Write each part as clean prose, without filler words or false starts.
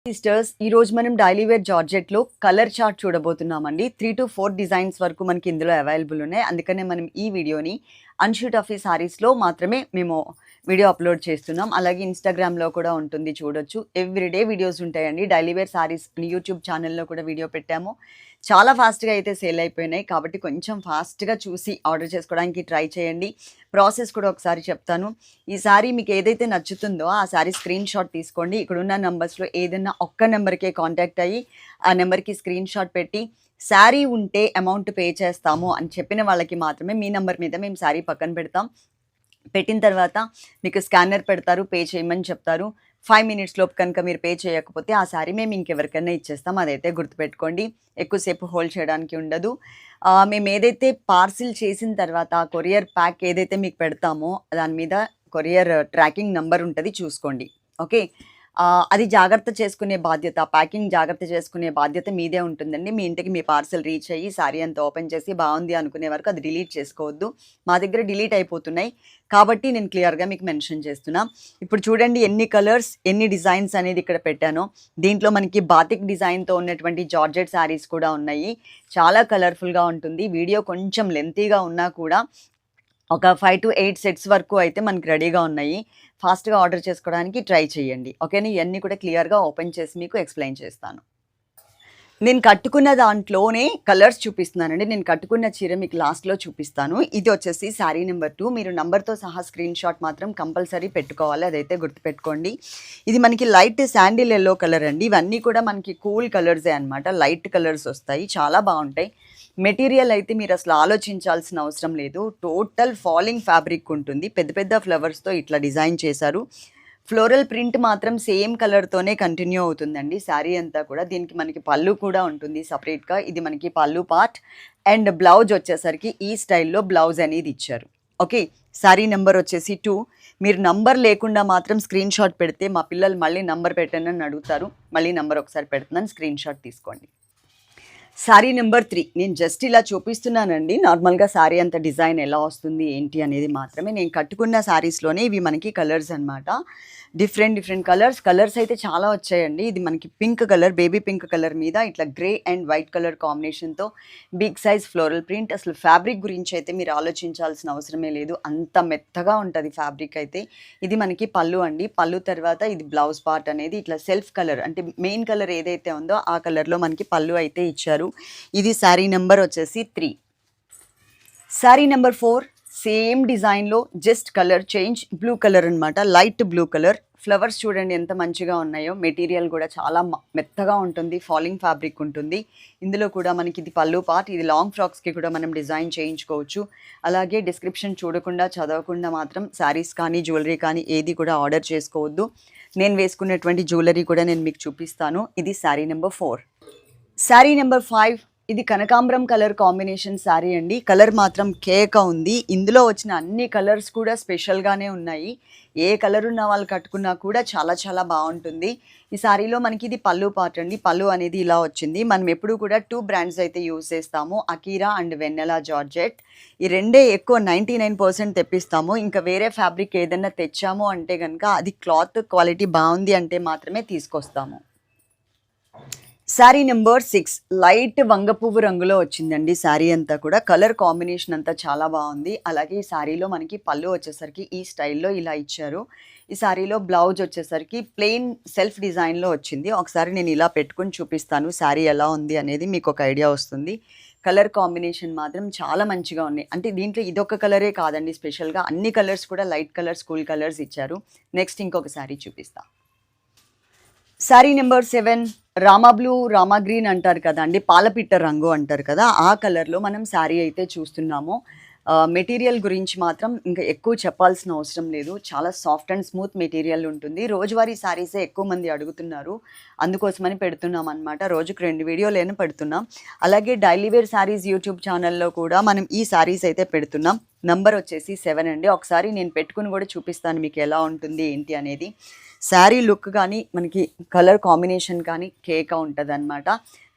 Sisters ఈ రోజు మనం డైలీ వేర్ జార్జెట్ లో కలర్ చార్ట్ చూడబోతున్నామండి. 3 to 4 డిజైన్స్ వరకు మనకి ఇందులో అవైలబుల్ ఉన్నాయి. అందుకనే మనం ఈ వీడియోని అన్షూట్ ఆఫ్ ఈ సారీస్ లో మాత్రమే మేము వీడియో అప్లోడ్ చేస్తున్నాం. అలాగే ఇన్స్టాగ్రామ్ లో కూడా ఉంటుంది, చూడొచ్చు. ఎవ్రీడే వీడియోస్ ఉంటాయండి. డైలీ వేర్ సారీస్ యూట్యూబ్ ఛానల్లో కూడా వీడియో పెట్టాము. చాలా ఫాస్ట్గా అయితే సేల్ అయిపోయినాయి, కాబట్టి కొంచెం ఫాస్ట్గా చూసి ఆర్డర్ చేసుకోవడానికి ట్రై చేయండి. ప్రాసెస్ కూడా ఒకసారి చెప్తాను. ఈ సారీ మీకు ఏదైతే నచ్చుతుందో ఆ సారీ స్క్రీన్ షాట్ తీసుకోండి. ఇక్కడున్న నెంబర్స్లో ఏదైనా ఒక్క నెంబర్కే కాంటాక్ట్ అయ్యి ఆ నెంబర్కి స్క్రీన్ షాట్ పెట్టి శారీ ఉంటే అమౌంట్ పే చేస్తాము అని చెప్పిన వాళ్ళకి మాత్రమే మీ నెంబర్ మీద మేము శారీ పక్కన పెడతాం. పెట్టిన తర్వాత మీకు స్కానర్ పెడతారు, పే చేయమని చెప్తారు. 5 minutes లోపు కనుక మీరు పే చేయకపోతే ఆ శారీ మేము ఇంకెవరికైనా ఇచ్చేస్తాం. అదైతే గుర్తుపెట్టుకోండి. ఎక్కువసేపు హోల్డ్ చేయడానికి ఉండదు. మేము ఏదైతే పార్సిల్ చేసిన తర్వాత కొరియర్ ప్యాక్ ఏదైతే మీకు పెడతామో దాని మీద కొరియర్ ట్రాకింగ్ నెంబర్ ఉంటుంది, చూసుకోండి. ఓకే, అది జాగ్రత్త చేసుకునే బాధ్యత, ప్యాకింగ్ జాగ్రత్త చేసుకునే బాధ్యత మీదే ఉంటుందండి. మీ ఇంటికి మీ పార్సల్ రీచ్ అయ్యి సారీ అంతా ఓపెన్ చేసి బాగుంది అనుకునే వరకు అది డిలీట్ చేసుకోవద్దు. మా దగ్గర డిలీట్ అయిపోతున్నాయి కాబట్టి నేను క్లియర్గా మీకు మెన్షన్ చేస్తున్నా. ఇప్పుడు చూడండి ఎన్ని కలర్స్, ఎన్ని డిజైన్స్ అనేది ఇక్కడ పెట్టానో. దీంట్లో మనకి బాతిక్ డిజైన్తో ఉన్నటువంటి జార్జెట్ శారీస్ కూడా ఉన్నాయి. చాలా కలర్ఫుల్గా ఉంటుంది. వీడియో కొంచెం లెంతీగా ఉన్నా కూడా ఒక 5 to 8 సెట్స్ వరకు అయితే మనకి రెడీగా ఉన్నాయి. ఫాస్ట్గా ఆర్డర్ చేసుకోవడానికి ట్రై చేయండి. ఓకేనా, ఇవన్నీ కూడా క్లియర్గా ఓపెన్ చేసి మీకు ఎక్స్ప్లెయిన్ చేస్తాను. నేను కట్టుకున్న దాంట్లోనే కలర్స్ చూపిస్తున్నానండి. నేను కట్టుకున్న చీర మీకు లాస్ట్లో చూపిస్తాను. ఇది వచ్చేసి శారీ నెంబర్ 2. మీరు నెంబర్తో సహా స్క్రీన్ షాట్ మాత్రం కంపల్సరీ పెట్టుకోవాలి, అదైతే గుర్తుపెట్టుకోండి. ఇది మనకి లైట్ శాండిల్ ఎల్లో కలర్ అండి. ఇవన్నీ కూడా మనకి కూల్ కలర్సే అనమాట. లైట్ కలర్స్ వస్తాయి, చాలా బాగుంటాయి. మెటీరియల్ అయితే మీరు అసలు ఆలోచించాల్సిన అవసరం లేదు. టోటల్ ఫాలింగ్ ఫ్యాబ్రిక్ ఉంటుంది. పెద్ద పెద్ద ఫ్లవర్స్తో ఇట్లా డిజైన్ చేశారు. ఫ్లోరల్ ప్రింట్ మాత్రం సేమ్ కలర్తోనే కంటిన్యూ అవుతుందండి శారీ అంతా కూడా. దీనికి మనకి పళ్ళు కూడా ఉంటుంది సపరేట్గా. ఇది మనకి పళ్ళు పార్ట్. అండ్ బ్లౌజ్ వచ్చేసరికి ఈ స్టైల్లో బ్లౌజ్ అనేది ఇచ్చారు. ఓకే, శారీ నెంబర్ వచ్చేసి 2. మీరు నంబర్ లేకుండా మాత్రం స్క్రీన్ షాట్ పెడితే మా పిల్లలు మళ్ళీ నంబర్ పెట్టండి అని అడుగుతారు. మళ్ళీ నంబర్ ఒకసారి పెడుతున్నాను, స్క్రీన్ షాట్ తీసుకోండి. శారీ నెంబర్ 3 నేను జస్ట్ ఇలా చూపిస్తున్నానండి. నార్మల్గా శారీ అంత డిజైన్ ఎలా వస్తుంది ఏంటి అనేది మాత్రమే. నేను కట్టుకున్న శారీస్లోనే ఇవి మనకి కలర్స్ అనమాట. డిఫరెంట్ కలర్స్ అయితే చాలా వచ్చాయండి. ఇది మనకి pink colour, baby pink colour మీద ఇట్లా గ్రే అండ్ వైట్ కలర్ కాంబినేషన్తో బిగ్ సైజ్ ఫ్లోరల్ ప్రింట్. అసలు ఫ్యాబ్రిక్ గురించి అయితే మీరు ఆలోచించాల్సిన అవసరమే లేదు, అంత మెత్తగా ఉంటుంది ఫ్యాబ్రిక్ అయితే. ఇది మనకి పళ్ళు అండి. పళ్ళు తర్వాత ఇది బ్లౌజ్ పార్ట్ అనేది ఇట్లా సెల్ఫ్ కలర్, అంటే మెయిన్ కలర్ ఏదైతే ఉందో ఆ కలర్లో మనకి పళ్ళు అయితే ఇచ్చారు. ఇది శారీ నెంబర్ వచ్చేసి 3. శారీ నెంబర్ 4 సేమ్ డిజైన్లో just colour change, blue colour అనమాట, లైట్ బ్లూ కలర్. ఫ్లవర్స్ చూడండి ఎంత మంచిగా ఉన్నాయో. మెటీరియల్ కూడా చాలా మెత్తగా ఉంటుంది, ఫాలింగ్ ఫ్యాబ్రిక్ ఉంటుంది. ఇందులో కూడా మనకి ఇది పళ్ళు పార్ట్. ఇది లాంగ్ ఫ్రాక్స్కి కూడా మనం డిజైన్ చేయించుకోవచ్చు. అలాగే డిస్క్రిప్షన్ చూడకుండా చదవకుండా మాత్రం శారీస్ కానీ జ్యువెలరీ కానీ ఏది కూడా ఆర్డర్ చేసుకోవద్దు. నేను వేసుకున్నటువంటి జ్యువెలరీ కూడా నేను మీకు చూపిస్తాను. ఇది శారీ నెంబర్ 4. శారీ నెంబర్ 5 ఇది కనకాంబరం కలర్ కాంబినేషన్ శారీ అండి. కలర్ మాత్రం కేక ఉంది. ఇందులో వచ్చిన అన్ని కలర్స్ కూడా స్పెషల్గానే ఉన్నాయి. ఏ కలర్ ఉన్న వాళ్ళు కట్టుకున్నా కూడా చాలా చాలా బాగుంటుంది. ఈ శారీలో మనకి ఇది పళ్ళు పార్ట్ అండి. పళ్ళు అనేది ఇలా వచ్చింది. మనం ఎప్పుడు కూడా 2 బ్రాండ్స్ అయితే యూజ్ చేస్తాము, అకీరా అండ్ వెన్నెలా జార్జెట్. ఈ రెండే ఎక్కువ 99% తెప్పిస్తాము. ఇంకా వేరే ఫ్యాబ్రిక్ ఏదైనా తెచ్చాము అంటే కనుక అది క్లాత్ క్వాలిటీ బాగుంది అంటే మాత్రమే తీసుకొస్తాము. శారీ నెంబర్ 6 లైట్ వంగ పువ్వు రంగులో వచ్చిందండి. శారీ అంతా కూడా కలర్ కాంబినేషన్ అంతా చాలా బాగుంది. అలాగే ఈ శారీలో మనకి పళ్ళు వచ్చేసరికి ఈ స్టైల్లో ఇలా ఇచ్చారు. ఈ శారీలో బ్లౌజ్ వచ్చేసరికి ప్లెయిన్ సెల్ఫ్ డిజైన్లో వచ్చింది. ఒకసారి నేను ఇలా పెట్టుకుని చూపిస్తాను శారీ ఎలా ఉంది అనేది, మీకు ఒక ఐడియా వస్తుంది. కలర్ కాంబినేషన్ మాత్రం చాలా మంచిగా ఉన్నాయి. అంటే దీంట్లో ఇదొక కలరే కాదండి, స్పెషల్గా అన్ని కలర్స్ కూడా లైట్ కలర్స్, కూల్ కలర్స్ ఇచ్చారు. నెక్స్ట్ ఇంకొక శారీ చూపిస్తా. Sari number 7 Rama blue, Rama green అంటారు కదా అండి, పాలపిట్ట రంగు అంటారు కదా, ఆ కలర్లో మనం శారీ అయితే చూస్తున్నాము. మెటీరియల్ గురించి మాత్రం ఇంకా ఎక్కువ చెప్పాల్సిన అవసరం లేదు. చాలా సాఫ్ట్ అండ్ స్మూత్ మెటీరియల్ ఉంటుంది. రోజువారీ శారీసే ఎక్కువ మంది అడుగుతున్నారు, అందుకోసమని పెడుతున్నాం అనమాట. రోజుకు 2 వీడియోలైనా పెడుతున్నాం. అలాగే డైలీ వేర్ శారీస్ యూట్యూబ్ ఛానల్లో కూడా మనం ఈ శారీస్ అయితే పెడుతున్నాం. నంబర్ వచ్చేసి 7 అండి. ఒకసారి నేను పెట్టుకుని కూడా చూపిస్తాను మీకు ఎలా ఉంటుంది ఏంటి అనేది. శారీ లుక్ కానీ మనకి కలర్ కాంబినేషన్ కానీ కేక ఉంటుంది అనమాట.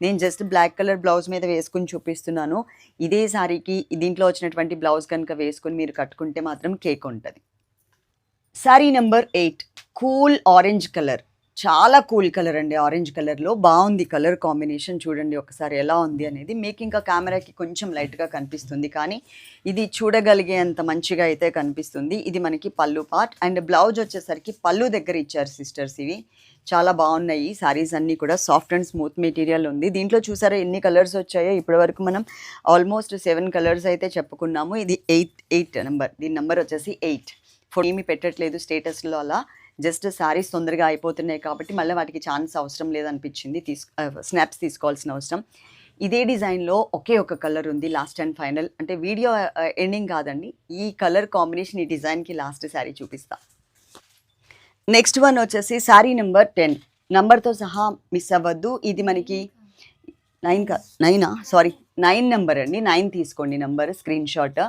నేను జస్ట్ బ్లాక్ కలర్ బ్లౌజ్ మీద వేసుకుని చూపిస్తున్నాను. ఇదే శారీకి దీంట్లో వచ్చినటువంటి బ్లౌజ్ కనుక వేసుకుని మీరు కట్టుకుంటే మాత్రం కేక్ ఉంటుంది. Sari number 8 cool orange colour, చాలా కూల్ కలర్ అండి, ఆరెంజ్ కలర్లో బాగుంది కలర్ కాంబినేషన్. చూడండి ఒకసారి ఎలా ఉంది అనేది. మీకు ఇంకా కెమెరాకి కొంచెం లైట్గా కనిపిస్తుంది, కానీ ఇది చూడగలిగేంత మంచిగా అయితే కనిపిస్తుంది. ఇది మనకి పళ్ళు పార్ట్ అండ్ బ్లౌజ్ వచ్చేసరికి పళ్ళు దగ్గర ఇచ్చారు సిస్టర్స్. ఇవి చాలా బాగున్నాయి సారీస్ అన్నీ కూడా. సాఫ్ట్ అండ్ స్మూత్ మెటీరియల్ ఉంది. దీంట్లో చూసారా ఎన్ని కలర్స్ వచ్చాయో. ఇప్పటివరకు మనం ఆల్మోస్ట్ 7 కలర్స్ అయితే చెప్పుకున్నాము. ఇది 8 నెంబర్. దీని నెంబర్ వచ్చేసి 8. ఏమీ పెట్టట్లేదు స్టేటస్లో, అలా జస్ట్ శారీస్ తొందరగా అయిపోతున్నాయి కాబట్టి మళ్ళీ వాటికి ఛాన్స్ అవసరం లేదనిపించింది స్నాప్స్ తీసుకోవాల్సిన అవసరం. ఇదే డిజైన్లో ఒకే ఒక కలర్ ఉంది, లాస్ట్ అండ్ ఫైనల్. అంటే వీడియో ఎండింగ్ కాదండి, ఈ కలర్ కాంబినేషన్ ఈ డిజైన్కి లాస్ట్ శారీ చూపిస్తా. నెక్స్ట్ వన్ వచ్చేసి శారీ నెంబర్ 10. నెంబర్తో సహా మిస్ అవ్వద్దు. ఇది మనకి 9 నెంబర్ అండి. 9 తీసుకోండి నెంబర్, స్క్రీన్ షాట్.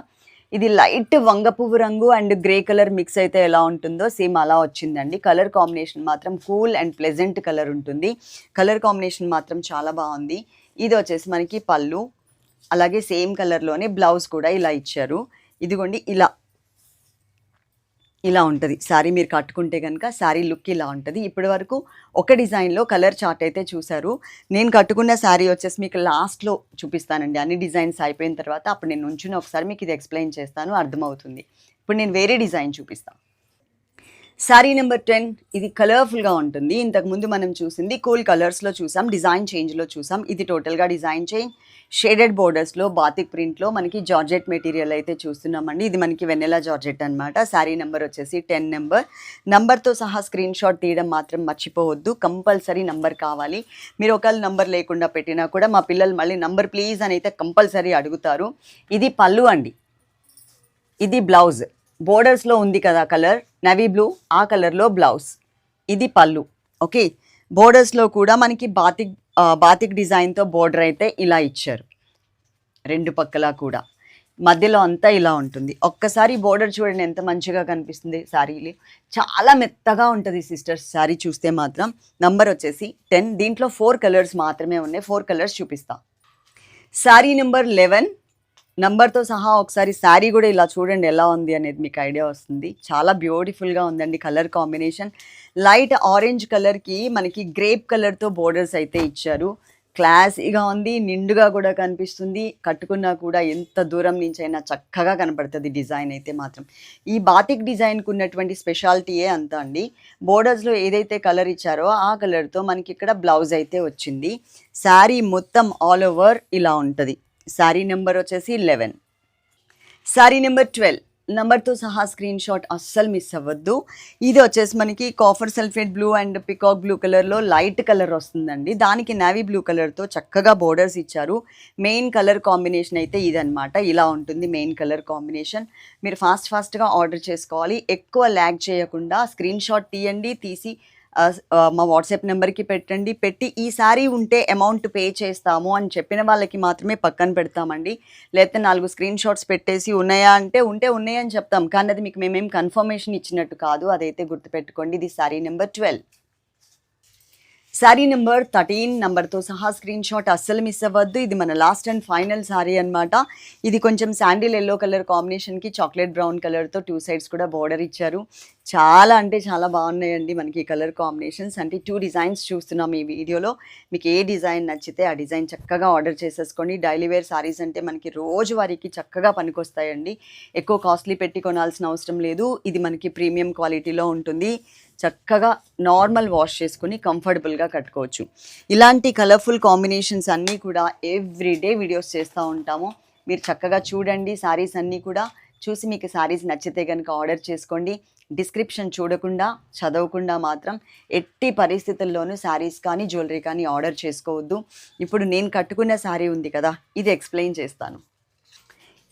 ఇది లైట్ వంగ పువ్వు రంగు అండ్ గ్రే కలర్ మిక్స్ అయితే ఎలా ఉంటుందో సేమ్ అలా వచ్చిందండి. కలర్ కాంబినేషన్ మాత్రం కూల్ అండ్ ప్లెజెంట్ కలర్ ఉంటుంది. కలర్ కాంబినేషన్ మాత్రం చాలా బాగుంది. ఇది వచ్చేసి మనకి పళ్ళు, అలాగే సేమ్ కలర్లోనే బ్లౌజ్ కూడా ఇలా ఇచ్చారు. ఇదిగోండి ఇలా ఉంటుంది శారీ. మీరు కట్టుకుంటే కనుక శారీ లుక్ ఇలా ఉంటుంది. ఇప్పటి వరకు ఒక డిజైన్లో కలర్ చార్ట్ అయితే చూసారు. నేను కట్టుకున్న శారీ వచ్చేసి మీకు లాస్ట్లో చూపిస్తానండి. అన్ని డిజైన్స్ అయిపోయిన తర్వాత అప్పుడు నేను ఉంచుని ఒకసారి మీకు ఇది ఎక్స్ప్లెయిన్ చేస్తాను, అర్థమవుతుంది. ఇప్పుడు నేను వేరే డిజైన్ చూపిస్తాను. శారీ నెంబర్ 10. ఇది కలర్ఫుల్గా ఉంటుంది. ఇంతకుముందు మనం చూసింది కూల్ కలర్స్లో చూసాం, డిజైన్ చేంజ్లో చూసాం. ఇది టోటల్గా డిజైన్ చేంజ్, షేడెడ్ బోర్డర్స్లో బాతిక్ ప్రింట్లో మనకి జార్జెట్ మెటీరియల్ అయితే చూస్తున్నామండి. ఇది మనకి వెన్నెలా జార్జెట్ అనమాట. శారీ నెంబర్ వచ్చేసి 10 నెంబర్. నంబర్తో సహా స్క్రీన్ షాట్ తీయడం మాత్రం మర్చిపోవద్దు, కంపల్సరీ నంబర్ కావాలి. మీరు ఒకవేళ నంబర్ లేకుండా పెట్టినా కూడా మా పిల్లలు మళ్ళీ నంబర్ ప్లీజ్ అని అయితే కంపల్సరీ అడుగుతారు. ఇది పళ్ళు అండి, ఇది బ్లౌజ్. బోర్డర్స్లో ఉంది కదా కలర్ నవీ బ్లూ, ఆ కలర్లో బ్లౌజ్. ఇది పళ్ళు. ఓకే, బోర్డర్స్లో కూడా మనకి బాతిక్ డిజైన్తో బోర్డర్ అయితే ఇలా ఇచ్చారు. 2 పక్కలా కూడా మధ్యలో అంతా ఇలా ఉంటుంది. ఒక్కసారి బోర్డర్ చూడండి ఎంత మంచిగా కనిపిస్తుంది. శారీలు చాలా మెత్తగా ఉంటుంది సిస్టర్స్ శారీ చూస్తే మాత్రం. నంబర్ వచ్చేసి 10. దీంట్లో 4 కలర్స్ మాత్రమే ఉన్నాయి. 4 కలర్స్ చూపిస్తా. శారీ నెంబర్ 11. నంబర్తో సహా ఒకసారి శారీ కూడా ఇలా చూడండి ఎలా ఉంది అనేది మీకు ఐడియా వస్తుంది. చాలా బ్యూటిఫుల్గా ఉందండి కలర్ కాంబినేషన్. లైట్ ఆరెంజ్ కలర్కి మనకి గ్రేప్ కలర్తో బోర్డర్స్ అయితే ఇచ్చారు. క్లాసీగా ఉంది, నిండుగా కూడా కనిపిస్తుంది. కట్టుకున్నా కూడా ఎంత దూరం నుంచి అయినా చక్కగా కనపడుతుంది డిజైన్ అయితే మాత్రం. ఈ బాతిక్ డిజైన్కి ఉన్నటువంటి స్పెషాలిటీయే అంతా అండి. బోర్డర్స్లో ఏదైతే కలర్ ఇచ్చారో ఆ కలర్తో మనకి ఇక్కడ బ్లౌజ్ అయితే వచ్చింది. శారీ మొత్తం ఆల్ ఓవర్ ఇలా ఉంటుంది. శారీ నెంబర్ వచ్చేసి 11. శారీ నెంబర్ 12. నెంబర్తో సహా స్క్రీన్ షాట్ అస్సలు మిస్ అవ్వద్దు. ఇది వచ్చేసి మనకి copper sulphate blue and peacock blue కలర్లో లైట్ కలర్ వస్తుందండి. దానికి నావీ బ్లూ కలర్తో చక్కగా బోర్డర్స్ ఇచ్చారు. మెయిన్ కలర్ కాంబినేషన్ అయితే ఇదనమాట. ఇలా ఉంటుంది మెయిన్ కలర్ కాంబినేషన్. మీరు ఫాస్ట్గా ఆర్డర్ చేసుకోవాలి. ఎక్కువ ల్యాగ్ చేయకుండా స్క్రీన్ షాట్ తీయండి, తీసి మా వాట్సాప్ నెంబర్కి పెట్టి ఈ సారీ ఉంటే అమౌంట్ పే చేస్తాము అని చెప్పిన వాళ్ళకి మాత్రమే పక్కన పెడతామండి. లేకపోతే 4 స్క్రీన్ షాట్స్ పెట్టేసి ఉన్నాయా అంటే ఉన్నాయని చెప్తాం, కానీ అది మీకు మేమేం కన్ఫర్మేషన్ ఇచ్చినట్టు కాదు, అదైతే గుర్తుపెట్టుకోండి. ఇది సారీ నెంబర్ 12. శారీ నెంబర్ 13. నెంబర్తో సహా స్క్రీన్ షాట్ అస్సలు మిస్ అవ్వద్దు. ఇది మన లాస్ట్ అండ్ ఫైనల్ శారీ అనమాట. ఇది కొంచెం శాండిల్ ఎల్లో కలర్ కాంబినేషన్కి చాక్లెట్ బ్రౌన్ కలర్తో 2 సైడ్స్ కూడా బోర్డర్ ఇచ్చారు. చాలా అంటే చాలా బాగున్నాయండి మనకి కలర్ కాంబినేషన్స్. అంటే 2 డిజైన్స్ చూస్తున్నాం ఈ వీడియోలో. మీకు ఏ డిజైన్ నచ్చితే ఆ డిజైన్ చక్కగా ఆర్డర్ చేసేసుకోండి. డైలీ వేర్ శారీస్ అంటే మనకి రోజువారీకి చక్కగా పనికొస్తాయండి. ఎక్కువ కాస్ట్లీ పెట్టి కొనాల్సిన అవసరం లేదు. ఇది మనకి ప్రీమియం క్వాలిటీలో ఉంటుంది. చక్కగా నార్మల్ వాష్ చేసుకుని కంఫర్టబుల్గా కట్టుకోవచ్చు. ఇలాంటి కలర్ఫుల్ కాంబినేషన్స్ అన్నీ కూడా ఎవ్రీడే వీడియోస్ చేస్తూ ఉంటాము. మీరు చక్కగా చూడండి శారీస్ అన్నీ కూడా. చూసి మీకు శారీస్ నచ్చితే కనుక ఆర్డర్ చేసుకోండి. డిస్క్రిప్షన్ చూడకుండా చదవకుండా మాత్రం ఎట్టి పరిస్థితుల్లోనూ శారీస్ కానీ జ్యువెలరీ కానీ ఆర్డర్ చేసుకోవద్దు. ఇప్పుడు నేను కట్టుకున్న శారీ ఉంది కదా, ఇది ఎక్స్ప్లెయిన్ చేస్తాను.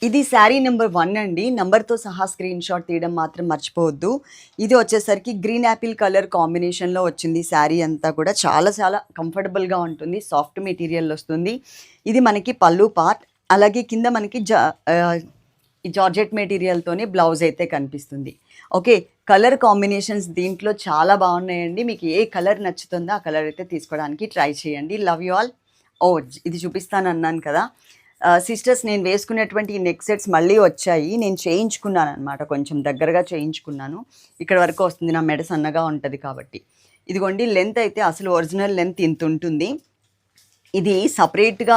ఇది శారీ నెంబర్ 1 అండి. నెంబర్తో సహా స్క్రీన్ షాట్ తీయడం మాత్రం మర్చిపోవద్దు. ఇది వచ్చేసరికి గ్రీన్ యాపిల్ కలర్ కాంబినేషన్లో వచ్చింది. శారీ అంతా కూడా చాలా చాలా కంఫర్టబుల్గా ఉంటుంది. సాఫ్ట్ మెటీరియల్ వస్తుంది. ఇది మనకి పళ్ళు పార్ట్, అలాగే కింద మనకి జార్జెట్ మెటీరియల్తోనే బ్లౌజ్ అయితే కనిపిస్తుంది. ఓకే, కలర్ కాంబినేషన్స్ దీంట్లో చాలా బాగున్నాయండి. మీకు ఏ కలర్ నచ్చుతుందో ఆ కలర్ అయితే తీసుకోవడానికి ట్రై చేయండి. Love you all. ఇది చూపిస్తాను అన్నాను కదా సిస్టర్స్, నేను వేసుకునేటువంటి ఈ నెక్ సెట్స్ మళ్ళీ వచ్చాయి. నేను చేయించుకున్నాను అనమాట, కొంచెం దగ్గరగా చేయించుకున్నాను. ఇక్కడ వరకు వస్తుంది, నా మెడ సన్నగా ఉంటుంది కాబట్టి. ఇదిగోండి లెంత్ అయితే అసలు ఒరిజినల్ లెంత్ ఇంత ఉంటుంది. ఇది సపరేట్గా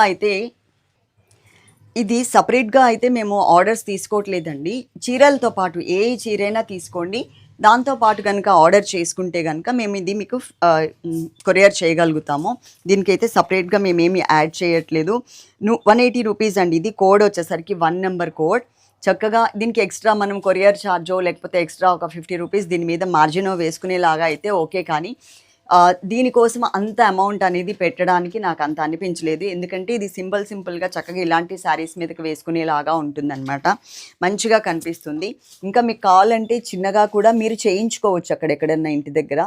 అయితే మేము ఆర్డర్స్ తీసుకోవట్లేదండి. చీరలతో పాటు ఏ చీరైనా తీసుకోండి, దాంతో పాటు కనుక ఆర్డర్ చేసుకుంటే కనుక మేము ఇది మీకు కొరియర్ చేయగలుగుతాము. దీనికైతే సపరేట్గా మేమేమి యాడ్ చేయట్లేదు. 180 రూపీస్ అండి. ఇది కోడ్ వచ్చేసరికి 1 నెంబర్ కోడ్. చక్కగా దీనికి ఎక్స్ట్రా మనం కొరియర్ ఛార్జో లేకపోతే ఎక్స్ట్రా ఒక 50 రూపీస్ దీని మీద మార్జినో వేసుకునేలాగా అయితే ఓకే, కానీ దీనికోసం అంత అమౌంట్ అనేది పెట్టడానికి నాకు అంత అనిపించలేదు. ఎందుకంటే ఇది సింపుల్గా చక్కగా ఇలాంటి శారీస్ మీదకి వేసుకునేలాగా ఉంటుందన్నమాట. మంచిగా కనిపిస్తుంది. ఇంకా మీకు కావాలంటే చిన్నగా కూడా మీరు చేయించుకోవచ్చు అక్కడెక్కడన్నా ఇంటి దగ్గర.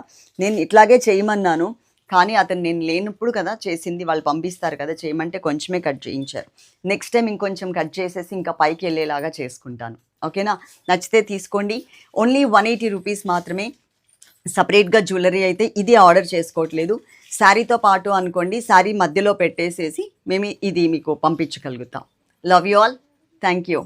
నేను ఇట్లాగే చేయమన్నాను, కానీ అతను నేను లేనప్పుడు కదా చేసింది, వాళ్ళు పంపిస్తారు కదా చేయమంటే కొంచెమే కట్ చేయించారు. నెక్స్ట్ టైం ఇంకొంచెం కట్ చేసేసి ఇంకా పైకి వెళ్ళేలాగా చేసుకుంటాను. ఓకేనా? నచ్చితే తీసుకోండి. ఓన్లీ 180 రూపీస్ మాత్రమే. సపరేట్గా జ్యువెలరీ అయితే ఇది ఆర్డర్ చేసుకోవట్లేదు. శారీతో పాటు అనుకోండి, శారీ మధ్యలో పెట్టేసేసి మేము ఇది మీకు పంపించగలుగుతాం. Love you all. Thank you.